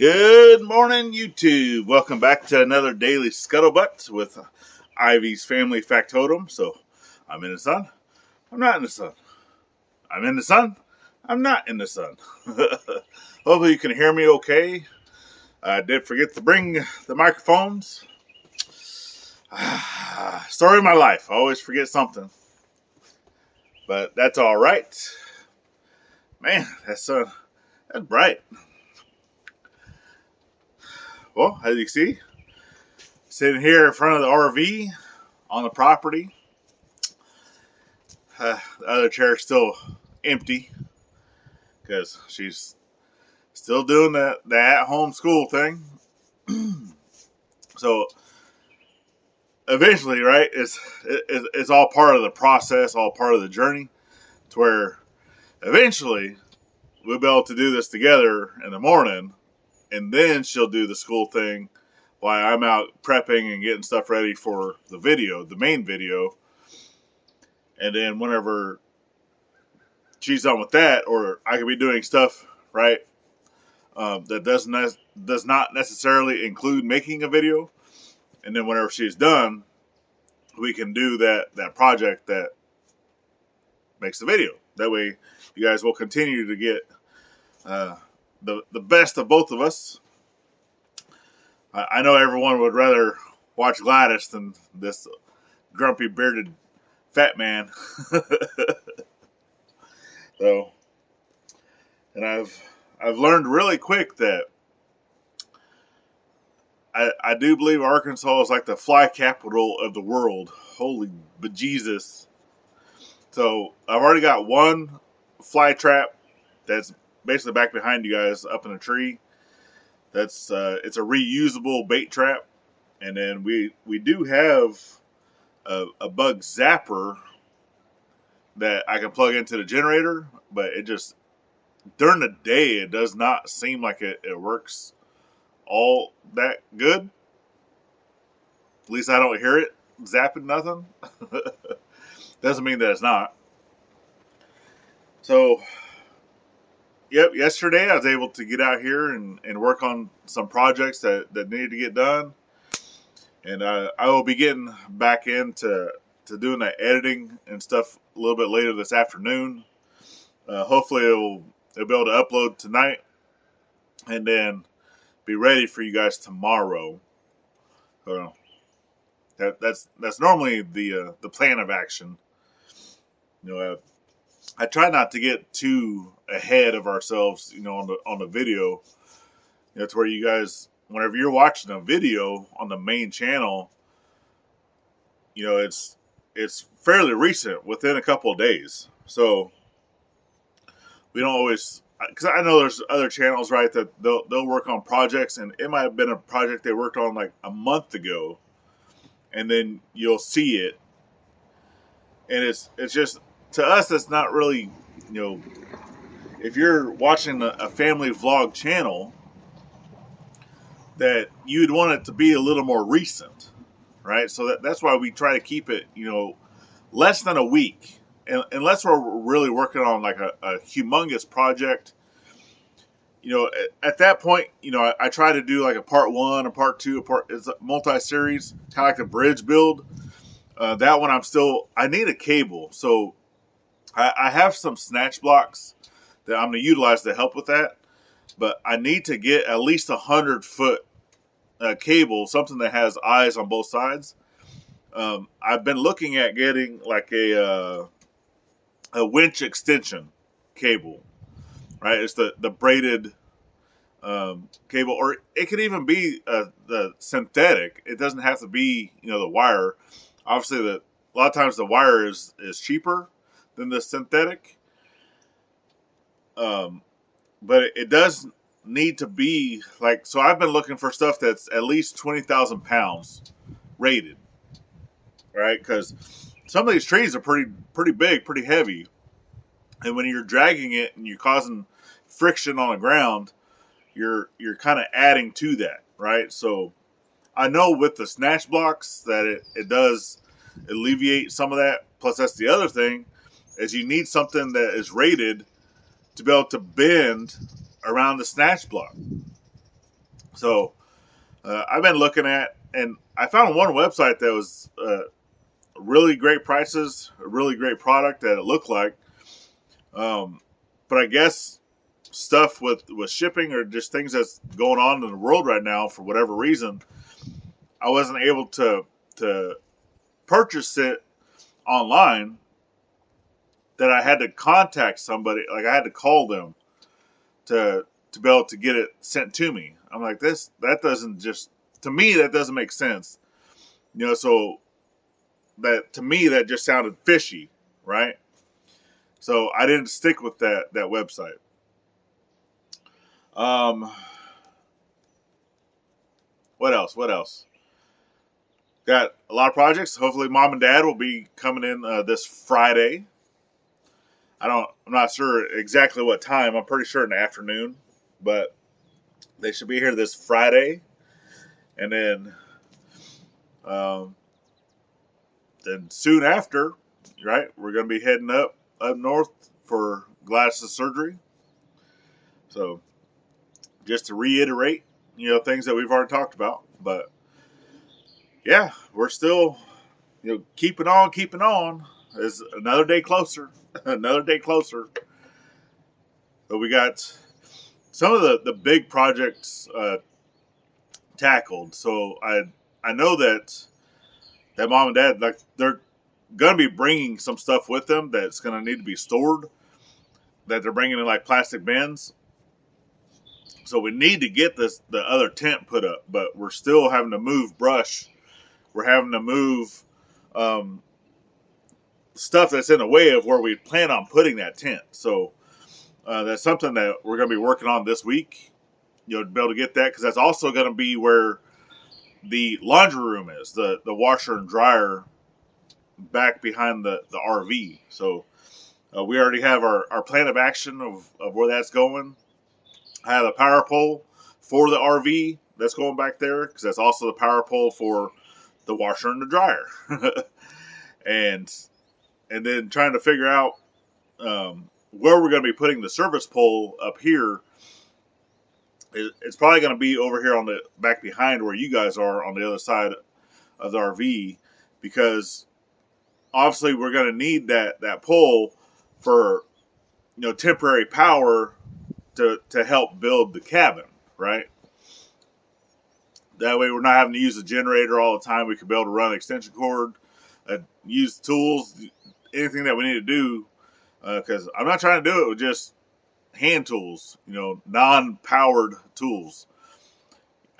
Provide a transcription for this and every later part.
Good morning, YouTube. Welcome back to another daily Scuttlebutt with Ivy's Family Factotum. So, I'm in the sun. I'm not in the sun. I'm in the sun. I'm not in the sun. Hopefully you can hear me okay. I did forget to bring the microphones. Story of my life. I always forget something. But that's all right. Man, that's bright. Well, as you see, sitting here in front of the RV on the property. The other chair's still empty because she's still doing the at-home school thing. So eventually, right, it's all part of the process, all part of the journey, to where eventually we'll be able to do this together in the morning, and then she'll do the school thing while I'm out prepping and getting stuff ready for the video, the main video. And then whenever she's done with that, or I could be doing stuff, right, that does not necessarily include making a video. And then whenever she's done, we can do that project that makes the video. That way you guys will continue to get the best of both of us. I know everyone would rather watch Gladys than this grumpy bearded fat man. So, and I've learned really quick that I do believe Arkansas is like the fly capital of the world. Holy bejesus. So I've already got one fly trap that's basically back behind you guys up in a tree. That's it's a reusable bait trap. And then we do have a bug zapper that I can plug into the generator, but it just, during the day, it does not seem like it works all that good. At least I don't hear it zapping nothing. Doesn't mean that it's not. So, yep, yesterday I was able to get out here and work on some projects that needed to get done. And I will be getting back into doing that editing and stuff a little bit later this afternoon. Hopefully it'll be able to upload tonight and then be ready for you guys tomorrow. That's normally the plan of action. You know, I try not to get too ahead of ourselves, you know, on the video. You know, to where you guys, whenever you're watching a video on the main channel, you know, it's fairly recent, within a couple of days. So we don't always, because I know there's other channels, right, that they'll work on projects, and it might have been a project they worked on like a month ago, and then you'll see it, and it's just, to us, it's not really, you know, if you're watching a family vlog channel, that you'd want it to be a little more recent, right? So that's why we try to keep it, you know, less than a week, unless we're really working on like a humongous project. You know, at that point, you know, I try to do like a part one, a part two, it's a multi-series, kind of like a bridge build. That one I need a cable. So I have some snatch blocks that I'm going to utilize to help with that. But I need to get at least 100-foot cable, something that has eyes on both sides. I've been looking at getting like a winch extension cable, right? It's the braided cable, or it could even be the synthetic. It doesn't have to be, you know, the wire. Obviously, a lot of times the wire is cheaper than the synthetic, but it does need to be like. So I've been looking for stuff that's at least 20,000 pounds rated. Right, because some of these trees are pretty big, pretty heavy, and when you're dragging it and you're causing friction on the ground, you're kind of adding to that, right? So I know with the snatch blocks that it does alleviate some of that. Plus, that's the other thing, is you need something that is rated to be able to bend around the snatch block. So I've been looking at, and I found one website that was really great prices, a really great product that it looked like. But I guess stuff with shipping or just things that's going on in the world right now for whatever reason, I wasn't able to purchase it online. That I had to contact somebody, like I had to call them to be able to get it sent to me. I'm like, that doesn't just, to me that doesn't make sense. So that, to me, that just sounded fishy, right? So I didn't stick with that website. What else? Got a lot of projects. Hopefully mom and dad will be coming in this Friday. I'm not sure exactly what time. I'm pretty sure in the afternoon, but they should be here this Friday. And then soon after, right, we're going to be heading up north for Gladys' surgery. So just to reiterate, things that we've already talked about, but yeah, we're still, keeping on. It's another day closer, another day closer. So we got some of the big projects tackled. So I know that mom and dad, like, they're gonna be bringing some stuff with them that's gonna need to be stored. That they're bringing in like plastic bins. So we need to get the other tent put up, but we're still having to move brush. We're having to move stuff that's in the way of where we plan on putting that tent. So that's something that we're going to be working on this week. To be able to get that, because that's also going to be where the laundry room is, the washer and dryer back behind the RV. So we already have our plan of action of where that's going. I have a power pole for the RV that's going back there, because that's also the power pole for the washer and the dryer. and then trying to figure out where we're going to be putting the service pole up here. It's probably going to be over here on the back behind where you guys are on the other side of the RV, because obviously we're going to need that pole for temporary power to help build the cabin, right? That way we're not having to use the generator all the time. We can be able to run an extension cord, use tools, anything that we need to do, because I'm not trying to do it with just hand tools, non-powered tools.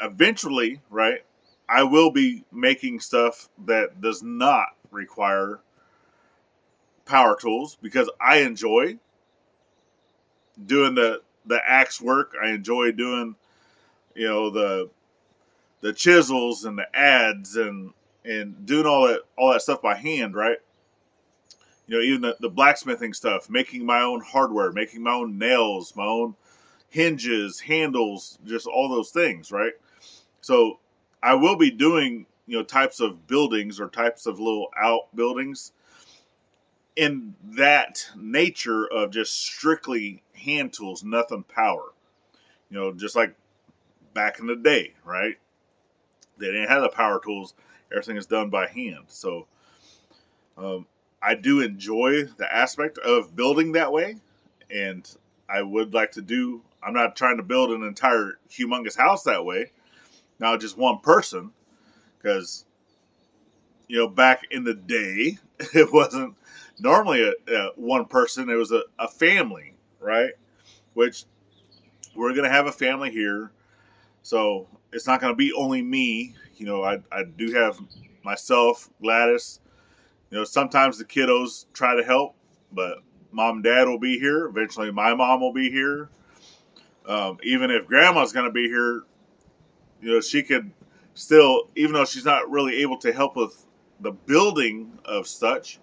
Eventually, right, I will be making stuff that does not require power tools, because I enjoy doing the axe work. I enjoy doing, the chisels and the adze and doing all that stuff by hand, right? Even the blacksmithing stuff, making my own hardware, making my own nails, my own hinges, handles, just all those things, right? So I will be doing, types of buildings or types of little outbuildings in that nature of just strictly hand tools, nothing power. Just like back in the day, right? They didn't have the power tools. Everything is done by hand. So I do enjoy the aspect of building that way. And I would like to do, I'm not trying to build an entire humongous house that way. Now just one person. Because, back in the day, it wasn't normally a one person. It was a family, right? Which we're going to have a family here. So it's not going to be only me. I do have myself, Gladys. Sometimes the kiddos try to help, but mom and dad will be here. Eventually my mom will be here. Even if grandma's going to be here, she could still, even though she's not really able to help with the building of such,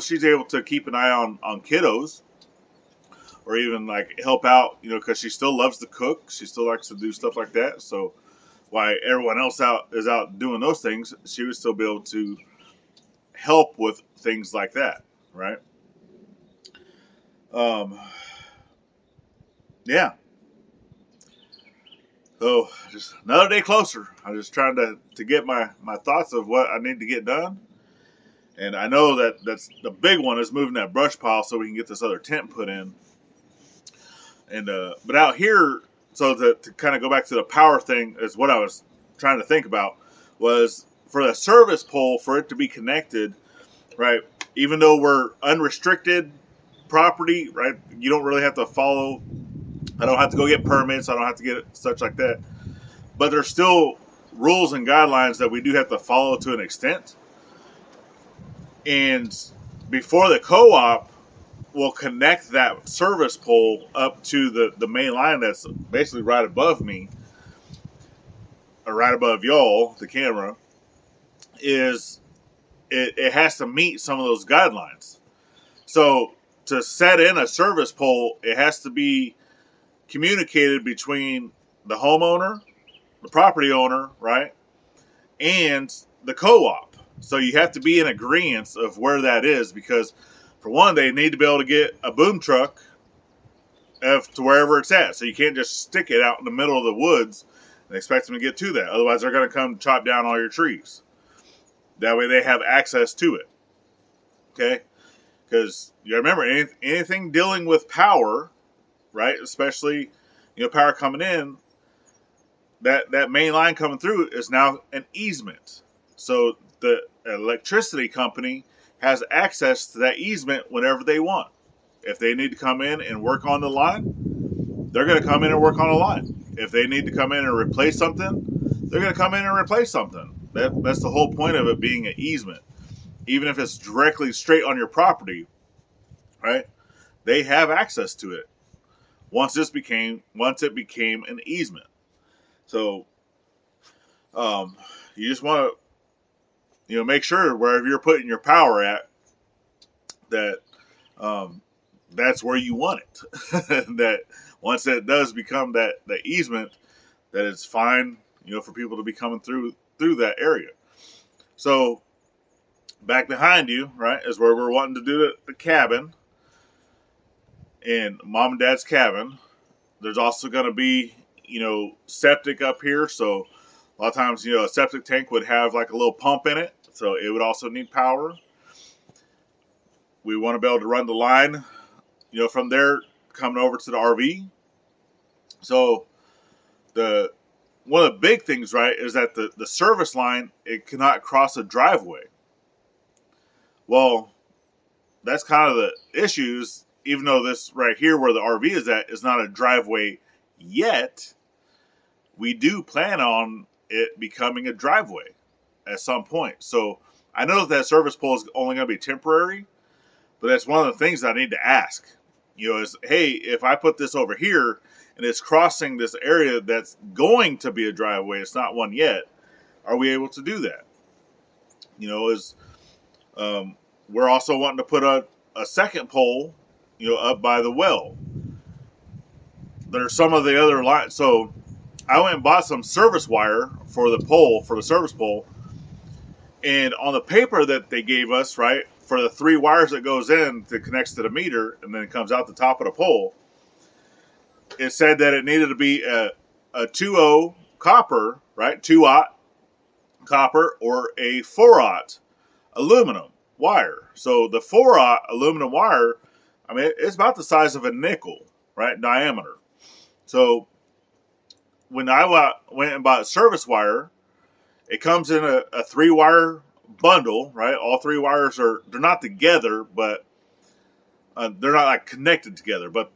she's able to keep an eye on kiddos, or even like help out, because she still loves to cook. She still likes to do stuff like that. So while everyone else is out doing those things, she would still be able to help with things like that, right? Yeah. So just another day closer. I'm just trying to get my thoughts of what I need to get done. And I know that's the big one is moving that brush pile so we can get this other tent put in. And but out here, so to kind of go back to the power thing is what I was trying to think about was for the service pole for it to be connected, right? Even though we're unrestricted property, right? You don't really have to follow. I don't have to go get permits. I don't have to get such like that. But there's still rules and guidelines that we do have to follow to an extent. And before the co-op will connect that service pole up to the main line that's basically right above me, or right above y'all, the camera, is it has to meet some of those guidelines. So to set in a service pole, it has to be communicated between the homeowner, the property owner, right, and the co-op. So you have to be in agreement of where that is because, for one, they need to be able to get a boom truck to wherever it's at. So you can't just stick it out in the middle of the woods and expect them to get to that. Otherwise, they're going to come chop down all your trees. That way they have access to it. Okay? Because you remember, anything dealing with power, right, especially power coming in, that main line coming through is now an easement. So the electricity company has access to that easement whenever they want. If they need to come in and work on the line, they're going to come in and work on the line. If they need to come in and replace something, they're going to come in and replace something. That's the whole point of it being an easement. Even if it's directly straight on your property, right? They have access to it once it became an easement. So you just want to make sure wherever you're putting your power at that that's where you want it. That once it does become the easement, that it's fine, for people to be coming through that area. So back behind you, right, is where we're wanting to do the cabin. And mom and dad's cabin. There's also going to be, septic up here. So a lot of times, a septic tank would have like a little pump in it. So it would also need power. We want to be able to run the line, from there coming over to the RV. So one of the big things, right, is that the service line, it cannot cross a driveway. Well, that's kind of the issues. Even though this right here where the RV is at is not a driveway yet, we do plan on it becoming a driveway at some point. So I know that service pole is only going to be temporary, but that's one of the things I need to ask. Is, hey, if I put this over here and it's crossing this area that's going to be a driveway, it's not one yet, are we able to do that? We're also wanting to put a second pole up by the well. There's some of the other lines. So I went and bought some service wire for the service pole. And on the paper that they gave us, right, for the 3 wires that goes in that connects to the meter and then it comes out the top of the pole, it said that it needed to be a 2-0 copper, right, 2-aught copper, or a 4-aught aluminum wire. So the 4-aught aluminum wire, I mean, it's about the size of a nickel, right, diameter. So when I went and bought service wire, it comes in a 3-wire bundle, right? All 3 wires they're not together, but they're not like connected together, but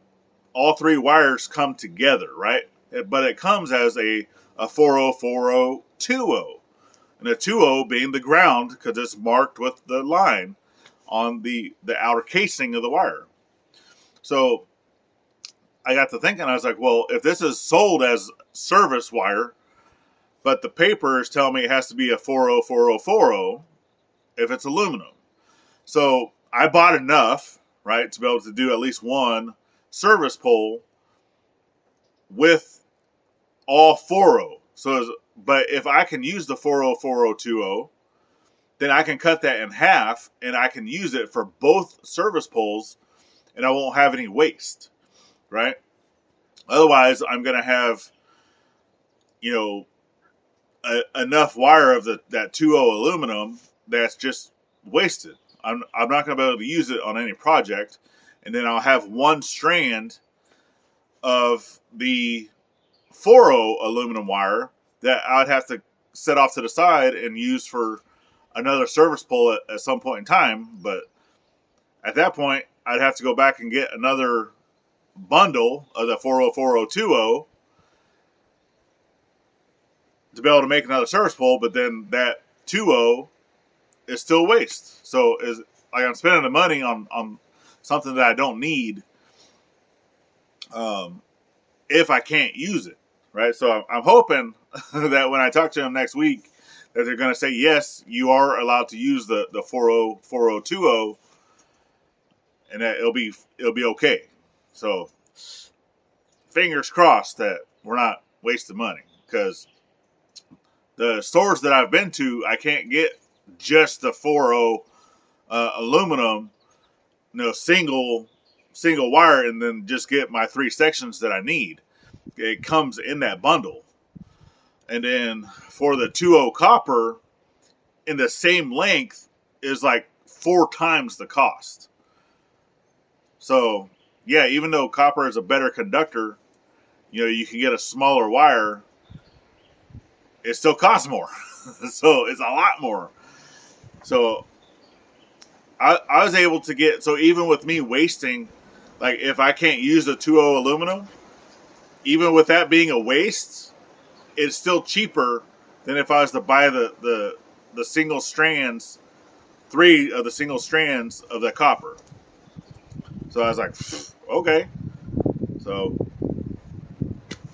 all 3 wires come together, right? But it comes as a 4-0, 4-0, 2-0. And a 2-0 being the ground because it's marked with the line on the outer casing of the wire. So I got to thinking, I was like, well, if this is sold as service wire, but the paper is telling me it has to be a 4-0, 4-0, 4-0 if it's aluminum. So I bought enough, right, to be able to do at least one service pole with all 4-0. But if I can use the 4-0, 4-0, 2-0, then I can cut that in half and I can use it for both service poles and I won't have any waste, right? Otherwise, I'm going to have you know, enough wire of that 2.0 aluminum that's just wasted. I'm not going to be able to use it on any project. And then I'll have one strand of the 4.0 aluminum wire that I'd have to set off to the side and use for another service pole at some point in time. But at that point, I'd have to go back and get another bundle of the 4.0, 4.0, 2.0 to be able to make another service pole. But then that 2.0 is still waste. So is like I'm spending the money on something that I don't need if I can't use it, right? So I'm hoping that when I talk to them next week that they're going to say, yes, you are allowed to use the 4.0, 4.0, 2.0, and that it'll be okay. So fingers crossed that we're not wasting money, because the stores that I've been to, I can't get just the 4.0 aluminum, single wire, and then just get my 3 sections that I need. It comes in that bundle. And then for the 2.0 copper, in the same length, is like 4 times the cost. So, yeah, even though copper is a better conductor, you can get a smaller wire, it still costs more. So it's a lot more. So I was able to get, so even with me wasting, like if I can't use the 2.0 aluminum, even with that being a waste, it's still cheaper than if I was to buy the single strands, 3 of the single strands of the copper. So I was like, okay. So,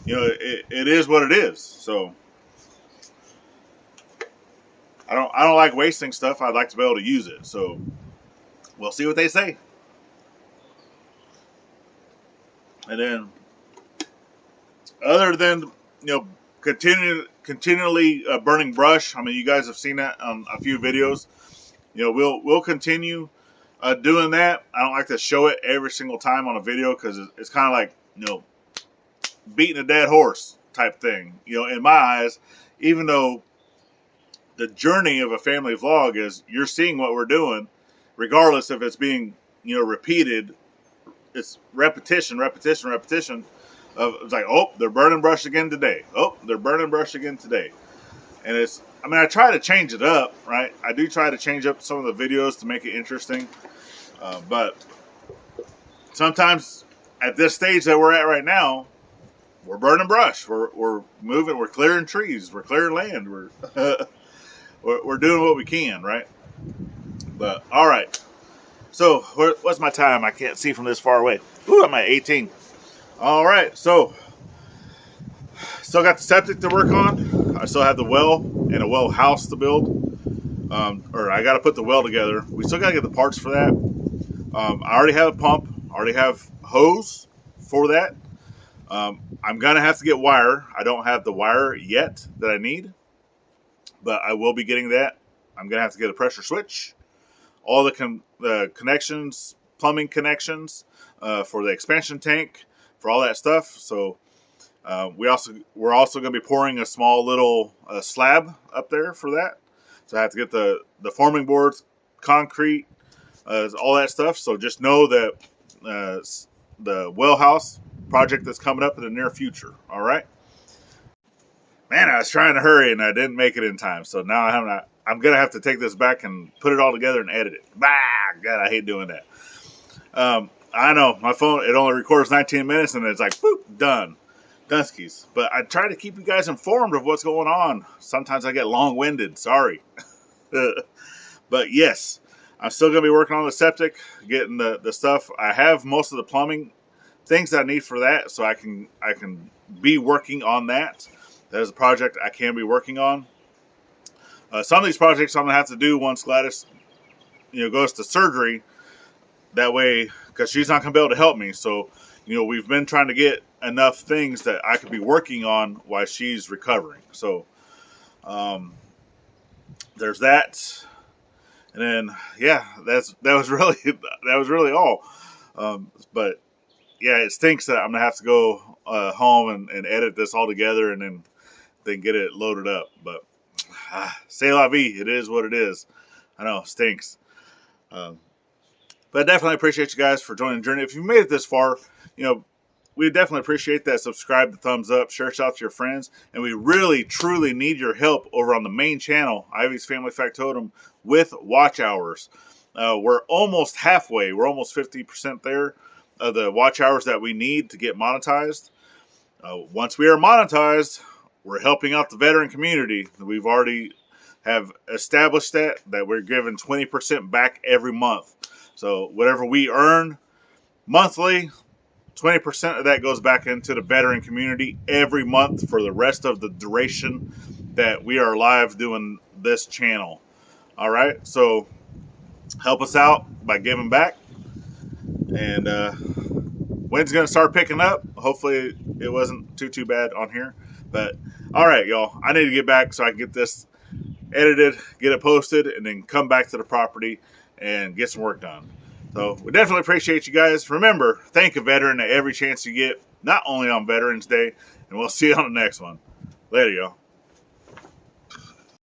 it is what it is. So I don't like wasting stuff. I'd like to be able to use it. So we'll see what they say. And then, other than continually burning brush, I mean, you guys have seen that on a few videos. We'll continue doing that. I don't like to show it every single time on a video, because it's kind of like beating a dead horse type thing. In my eyes, even though the journey of a family vlog is you're seeing what we're doing, regardless if it's being repeated. It's repetition. It's like, oh, they're burning brush again today. Oh, they're burning brush again today. And I try to change it up, right? I do try to change up some of the videos to make it interesting. But sometimes at this stage that we're at right now, we're burning brush. We're moving. We're clearing trees. We're clearing land. We're doing what we can, right? But all right. So what's my time? I can't see from this far away. Ooh, I'm at 18. All right. So still got the septic to work on. I still have the well and a well house to build. Or I got to put the well together. We still got to get the parts for that. I already have a pump. I already have hose for that. I'm going to have to get wire. I don't have the wire yet that I need, but I will be getting that. I'm going to have to get a pressure switch, all the connections, plumbing connections for the expansion tank, for all that stuff. So we're also going to be pouring a small little slab up there for that. So I have to get the forming boards, concrete, all that stuff. So just know that the well house project that's coming up in the near future. All right. Man, I was trying to hurry and I didn't make it in time. So now I'm going to have to take this back and put it all together and edit it. Bah, God, I hate doing that. I know, my phone, it only records 19 minutes and it's like, boop, done. Dunskies. But I try to keep you guys informed of what's going on. Sometimes I get long-winded. Sorry. But yes, I'm still going to be working on the septic, getting the stuff. I have most of the plumbing things that I need for that, so I can be working on that. That is a project I can be working on. Some of these projects I'm going to have to do once Gladys, goes to surgery. That way, because she's not going to be able to help me. So, we've been trying to get enough things that I could be working on while she's recovering. So, there's that. And then, yeah, that was really all. But yeah, it stinks that I'm gonna have to go home and edit this all together and then than get it loaded up. But c'est la vie. It is what it is. I know, stinks. But I definitely appreciate you guys for joining the journey. If you made it this far, we definitely appreciate that. Subscribe, the thumbs up, share us out to your friends. And we really, truly need your help over on the main channel, Ivy's Family Factotum, with watch hours. We're almost halfway. We're almost 50% there of the watch hours that we need to get monetized. Once we are monetized, we're helping out the veteran community. We've already have established that we're giving 20% back every month. So whatever we earn monthly, 20% of that goes back into the veteran community every month for the rest of the duration that we are live doing this channel. All right, so help us out by giving back. And wind's going to start picking up. Hopefully it wasn't too bad on here. But all right, y'all, I need to get back so I can get this edited, get it posted, and then come back to the property and get some work done. So we definitely appreciate you guys. Remember, thank a veteran at every chance you get, not only on Veterans Day, and we'll see you on the next one. Later, y'all.